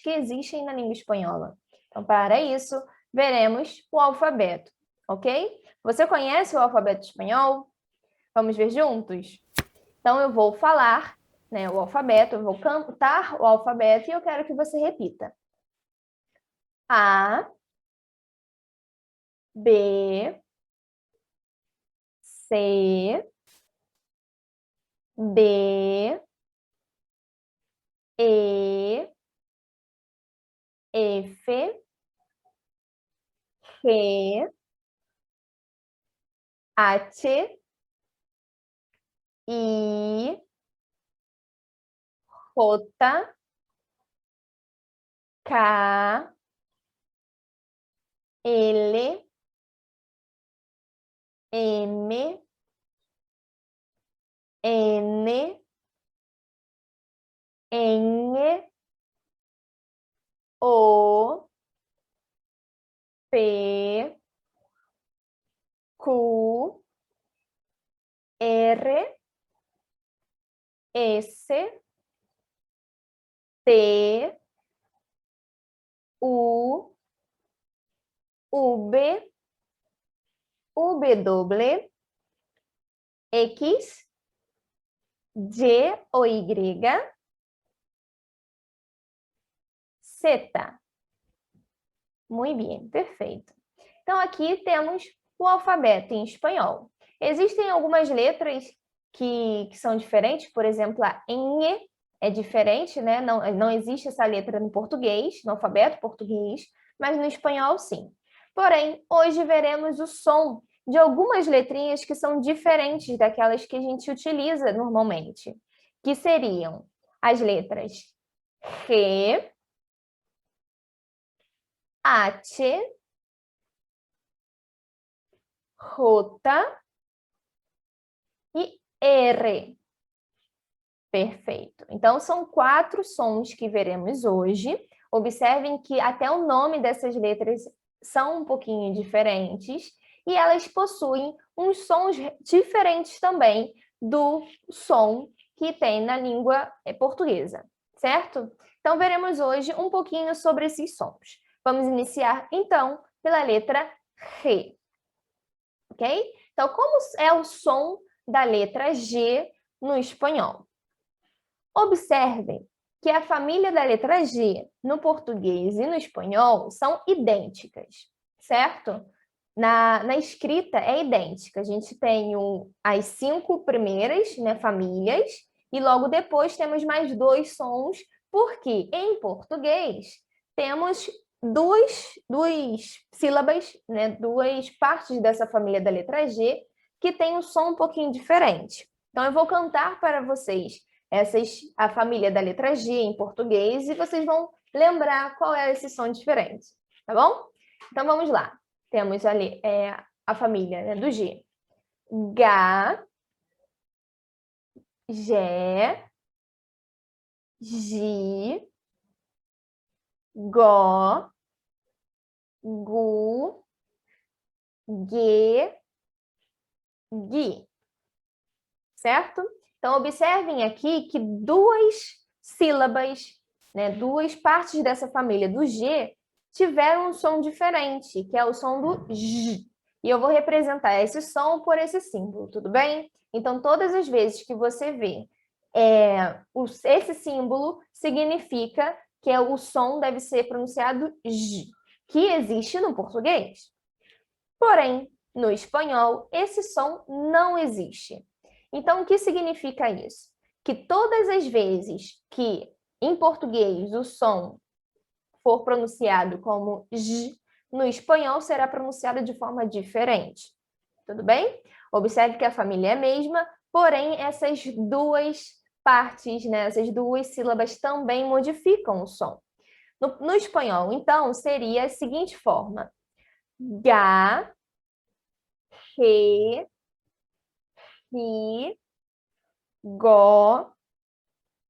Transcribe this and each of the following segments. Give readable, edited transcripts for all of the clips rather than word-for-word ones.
que existem na língua espanhola. Então, para isso, veremos o alfabeto, ok? Você conhece o alfabeto espanhol? Vamos ver juntos? Então, eu vou falar, né, o alfabeto, eu vou cantar o alfabeto e eu quero que você repita. A, B, C, D, E, F, G, H, I, J, K, L, M, N, N, O, P, Q, R, S, T, U, V, W, X, Y ou Y, Z. Muito bem, perfeito. Então, aqui temos o alfabeto em espanhol. Existem algumas letras que são diferentes, por exemplo, a ñ é diferente, né? Não existe essa letra no português, no alfabeto português, mas no espanhol sim. Porém, hoje veremos o som de algumas letrinhas que são diferentes daquelas que a gente utiliza normalmente, que seriam as letras G, H, J e R. Perfeito. Então, são 4 sons que veremos hoje. Observem que até o nome dessas letras são um pouquinho diferentes e elas possuem uns sons diferentes também do som que tem na língua portuguesa, certo? Então, veremos hoje um pouquinho sobre esses sons. Vamos iniciar, então, pela letra G. Ok? Então, como é o som da letra G no espanhol? Observem que a família da letra G no português e no espanhol são idênticas, certo? Na escrita é idêntica. A gente tem as 5 primeiras, né, famílias e logo depois temos mais 2 sons, porque em português temos duas sílabas, né, 2 partes dessa família da letra G que tem um som um pouquinho diferente. Então, eu vou cantar para vocês a família da letra G em português e vocês vão lembrar qual é esse som diferente, tá bom? Então, vamos lá. Temos ali a família, né, do G. G, G, G, Go, Gu, Ge, Gui. Certo? Então, observem aqui que 2 sílabas, né, 2 partes dessa família do G tiveram um som diferente, que é o som do J. E eu vou representar esse som por esse símbolo, tudo bem? Então, todas as vezes que você vê esse símbolo, significa que o som deve ser pronunciado J, que existe no português. Porém, no espanhol, esse som não existe. Então, o que significa isso? Que todas as vezes que em português o som for pronunciado como J, no espanhol será pronunciado de forma diferente. Tudo bem? Observe que a família é a mesma, porém essas 2 partes, né, essas 2 sílabas também modificam o som. No espanhol, então, seria a seguinte forma. Ga, Re, Ri, Go,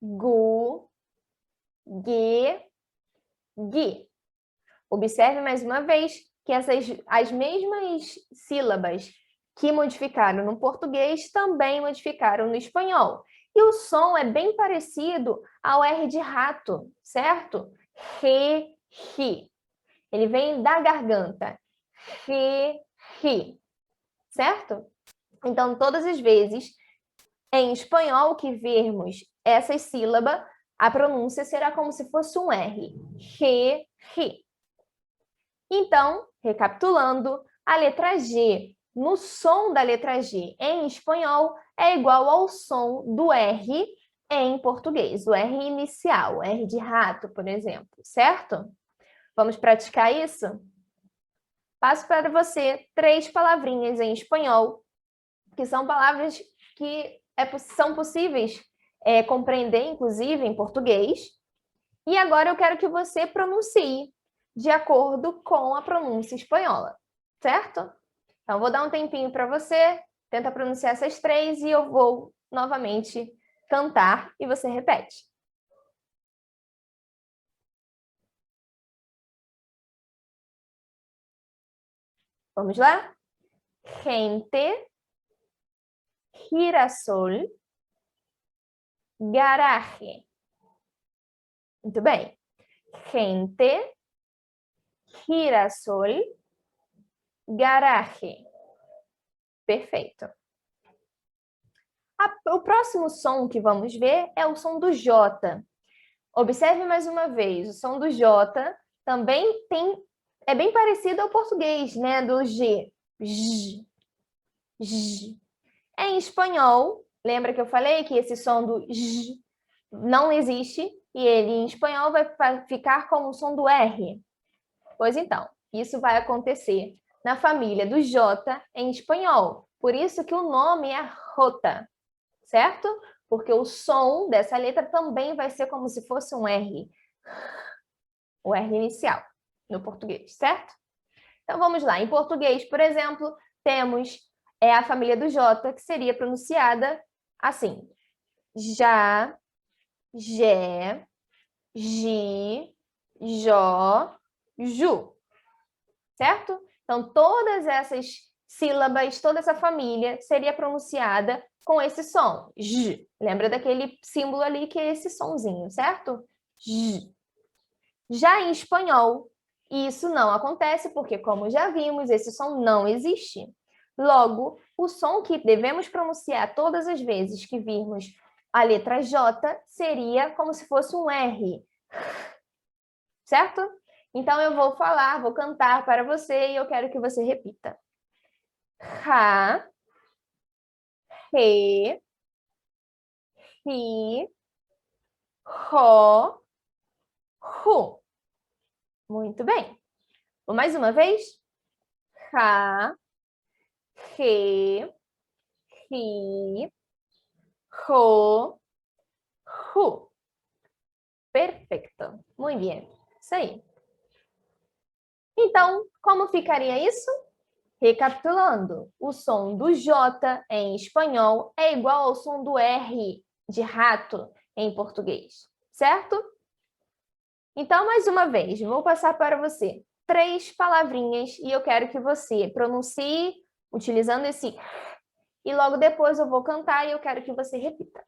Gu, Ge, Gui. Observe mais uma vez que as mesmas sílabas que modificaram no português também modificaram no espanhol. E o som é bem parecido ao R de rato, certo? Re, ri. Ele vem da garganta. Re, ri. Certo? Então, todas as vezes em espanhol que vermos essa sílaba, a pronúncia será como se fosse um R. Re, ri. Então, recapitulando, a letra G, no som da letra G em espanhol, é igual ao som do R em português, o R inicial, o R de rato, por exemplo, certo? Vamos praticar isso? Passo para você 3 palavrinhas em espanhol, que são palavras que são possíveis compreender, inclusive, em português. E agora eu quero que você pronuncie de acordo com a pronúncia espanhola, certo? Então, vou dar um tempinho para você, tenta pronunciar essas 3 e eu vou novamente cantar e você repete. Vamos lá? Gente, girasol, garaje. Muito bem. Gente, girasol, garaje. Perfeito. O próximo som que vamos ver é o som do J. Observe mais uma vez, o som do J também é bem parecido ao português, né? Do G. J. J. Em espanhol, lembra que eu falei que esse som do J não existe e ele em espanhol vai ficar como o som do R? Pois então, isso vai acontecer na família do J em espanhol. Por isso que o nome é Jota, certo? Porque o som dessa letra também vai ser como se fosse um R. O R inicial, no português, certo? Então, vamos lá. Em português, por exemplo, temos a família do J, que seria pronunciada assim. Já, Jé, Gi, Jó, Ju. Certo? Então, todas essas sílabas, toda essa família seria pronunciada com esse som. J. Lembra daquele símbolo ali que é esse sonzinho, certo? J. Já em espanhol, isso não acontece porque, como já vimos, esse som não existe. Logo, o som que devemos pronunciar todas as vezes que virmos a letra J seria como se fosse um R. Certo? Então, eu vou falar, vou cantar para você e eu quero que você repita. Ra, re, ri, ro, ru. Muito bem. Mais uma vez. Ra, re, ri, ro, ru. Perfeito. Muito bem. Isso aí. Então, como ficaria isso? Recapitulando, o som do J em espanhol é igual ao som do R de rato em português, certo? Então, mais uma vez, vou passar para você 3 palavrinhas e eu quero que você pronuncie utilizando esse e logo depois eu vou cantar e eu quero que você repita.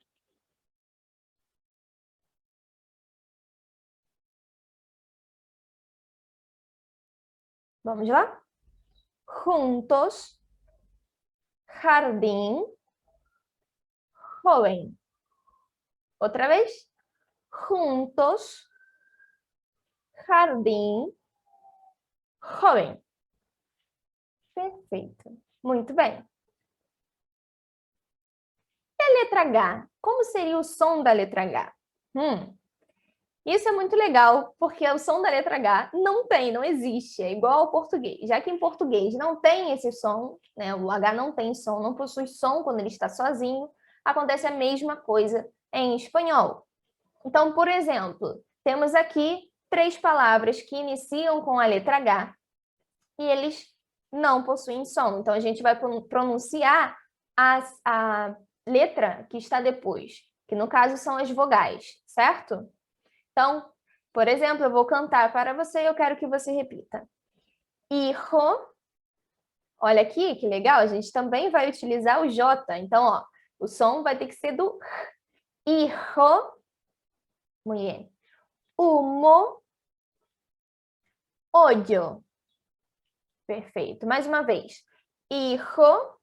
Vamos lá? Juntos, jardín, joven. Outra vez? Juntos, jardín, joven. Perfeito. Muito bem. E a letra H? Como seria o som da letra H? Isso é muito legal, porque o som da letra H não existe, é igual ao português. Já que em português não tem esse som, né? O H não tem som, não possui som quando ele está sozinho, acontece a mesma coisa em espanhol. Então, por exemplo, temos aqui 3 palavras que iniciam com a letra H e eles não possuem som. Então, a gente vai pronunciar a letra que está depois, que no caso são as vogais, certo? Então, por exemplo, eu vou cantar para você e eu quero que você repita. Hijo. Olha aqui, que legal, a gente também vai utilizar o J. Então, ó, o som vai ter que ser do hijo. Muito bem. Humo. olho. Perfeito. Mais uma vez. Hijo,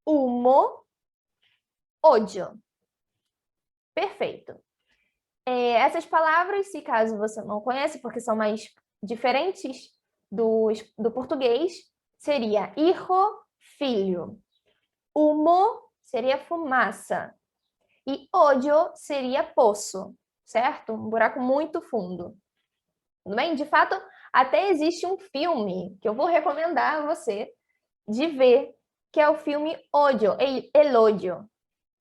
humo, olho. Perfeito. Essas palavras, se caso você não conhece, porque são mais diferentes do português, seria hijo, filho. Humo seria fumaça. E olho seria poço, certo? Um buraco muito fundo. Tudo bem? De fato, até existe um filme que eu vou recomendar a você de ver, que é o filme Odio, El Odio,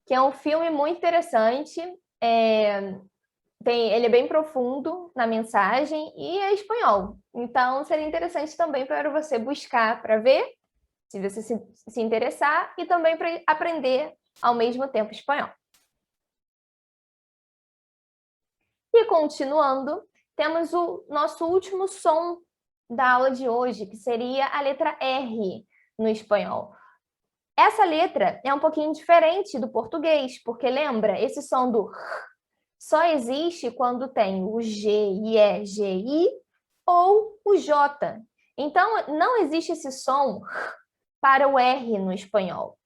que é um filme muito interessante. Ele é bem profundo na mensagem e é espanhol. Então, seria interessante também para você buscar para ver, se você se interessar, e também para aprender ao mesmo tempo espanhol. E continuando, temos o nosso último som da aula de hoje, que seria a letra R no espanhol. Essa letra é um pouquinho diferente do português, porque lembra, esse som do R só existe quando tem o G, IE, GI ou o J. Então, não existe esse som para o R no espanhol,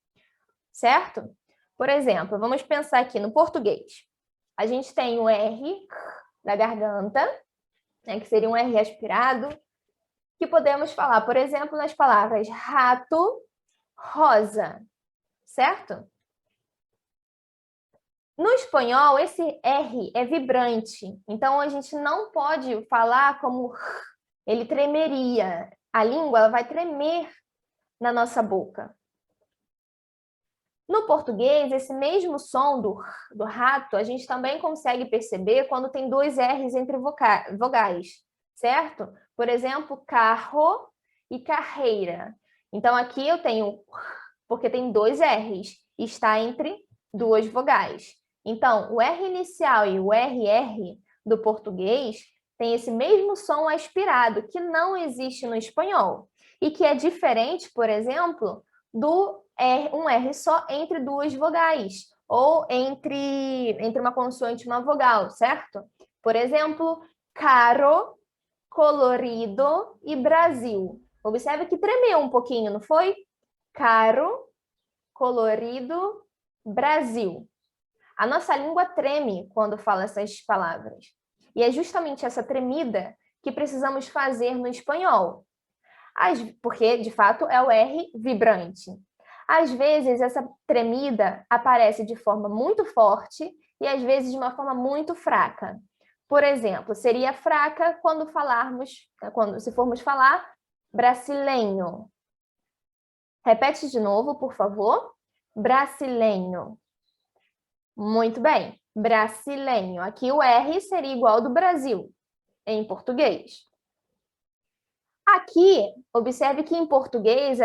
certo? Por exemplo, vamos pensar aqui no português. A gente tem o R da garganta, né, que seria um R aspirado, que podemos falar, por exemplo, nas palavras rato, rosa, certo? No espanhol, esse R é vibrante, então a gente não pode falar como R, ele tremeria. A língua ela vai tremer na nossa boca. No português, esse mesmo som do rato, a gente também consegue perceber quando tem dois R's entre vogais, certo? Por exemplo, carro e carreira. Então, aqui eu tenho, porque tem dois R's, está entre duas vogais. Então, o R inicial e o RR do português tem esse mesmo som aspirado, que não existe no espanhol. E que é diferente, por exemplo, do um R só entre duas vogais, ou entre uma consoante e uma vogal, certo? Por exemplo, caro, colorido e Brasil. Observe que tremeu um pouquinho, não foi? Caro, colorido, Brasil. A nossa língua treme quando fala essas palavras. E é justamente essa tremida que precisamos fazer no espanhol. Porque, de fato, é o R vibrante. Às vezes, essa tremida aparece de forma muito forte e, às vezes, de uma forma muito fraca. Por exemplo, seria fraca quando se formos falar brasileño. Repete de novo, por favor. Brasileño. Muito bem. Brasileño. Aqui o R seria igual ao do Brasil, em português. Aqui, observe que em português,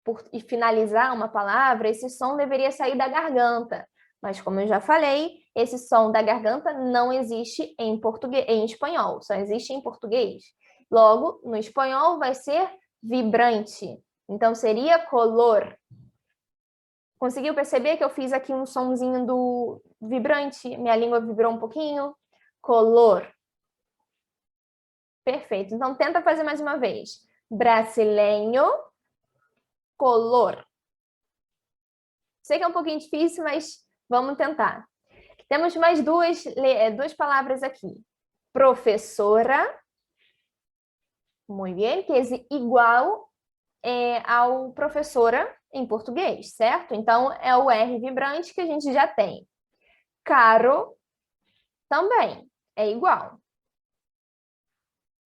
por finalizar uma palavra, esse som deveria sair da garganta. Mas, como eu já falei, esse som da garganta não existe em espanhol, só existe em português. Logo, no espanhol vai ser vibrante. Então, seria color. Conseguiu perceber que eu fiz aqui um sonzinho do vibrante? Minha língua vibrou um pouquinho. Color. Perfeito. Então, tenta fazer mais uma vez. Brasileño, color. Sei que é um pouquinho difícil, mas vamos tentar. Temos mais duas palavras aqui. Professora. Muito bem, que é igual ao professora em português, certo? Então, é o R vibrante que a gente já tem. Caro, também, é igual.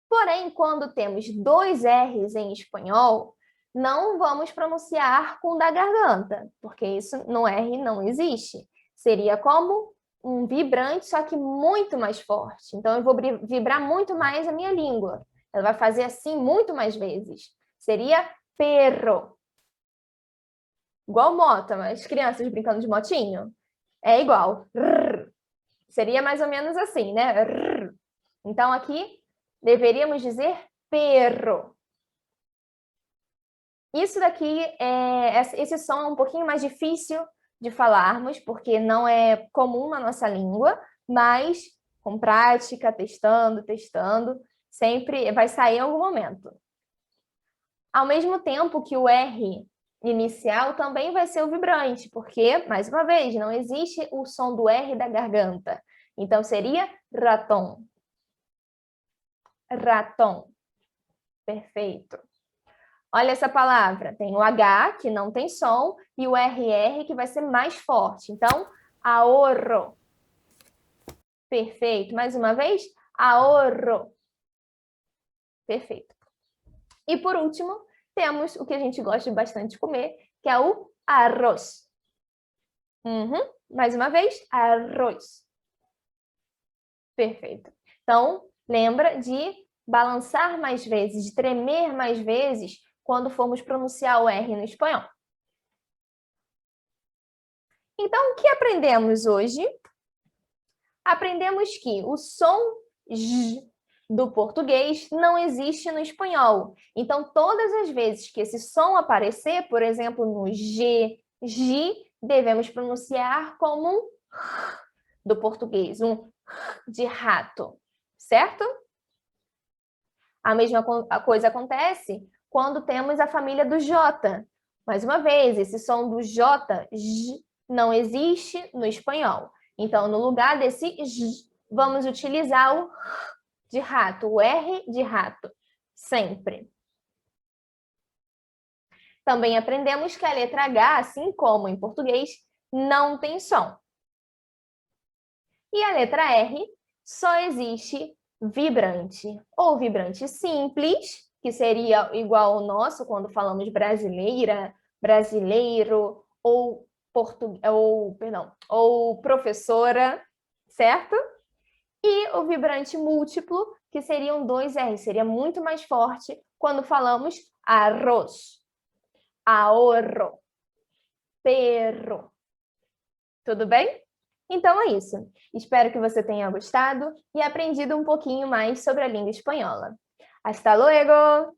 Porém, quando temos dois R's em espanhol, não vamos pronunciar com o da garganta, porque isso no R não existe. Seria como um vibrante, só que muito mais forte. Então, eu vou vibrar muito mais a minha língua. Ela vai fazer assim muito mais vezes. Seria perro. Igual moto, mas crianças brincando de motinho. É igual. Rrr. Seria mais ou menos assim, né? Rrr. Então, aqui, deveríamos dizer perro. Isso daqui, esse som é um pouquinho mais difícil de falarmos, porque não é comum na nossa língua, mas com prática, testando, Sempre vai sair em algum momento. Ao mesmo tempo que o R inicial também vai ser o vibrante, porque, mais uma vez, não existe o som do R da garganta. Então, seria raton. Raton. Perfeito. Olha essa palavra. Tem o H, que não tem som, e o RR, que vai ser mais forte. Então, ahorro. Perfeito. Mais uma vez, ahorro. Perfeito. E por último, temos o que a gente gosta bastante de comer, que é o arroz. Mais uma vez, arroz. Perfeito. Então, lembra de balançar mais vezes, de tremer mais vezes quando formos pronunciar o R no espanhol. Então, o que aprendemos hoje? Aprendemos que o som J do português não existe no espanhol. Então, todas as vezes que esse som aparecer, por exemplo, no G, G, devemos pronunciar como um do português, um de rato, certo? A mesma coisa acontece quando temos a família do J. Mais uma vez, esse som do J, J, não existe no espanhol. Então, no lugar desse J, vamos utilizar o de rato, o R de rato, sempre. Também aprendemos que a letra H, assim como em português, não tem som. E a letra R só existe vibrante, ou vibrante simples, que seria igual ao nosso quando falamos brasileira, brasileiro, ou professora, certo? E o vibrante múltiplo, que seriam 2 R, seria muito mais forte quando falamos arroz, ahorro, perro. Tudo bem? Então é isso. Espero que você tenha gostado e aprendido um pouquinho mais sobre a língua espanhola. Hasta luego!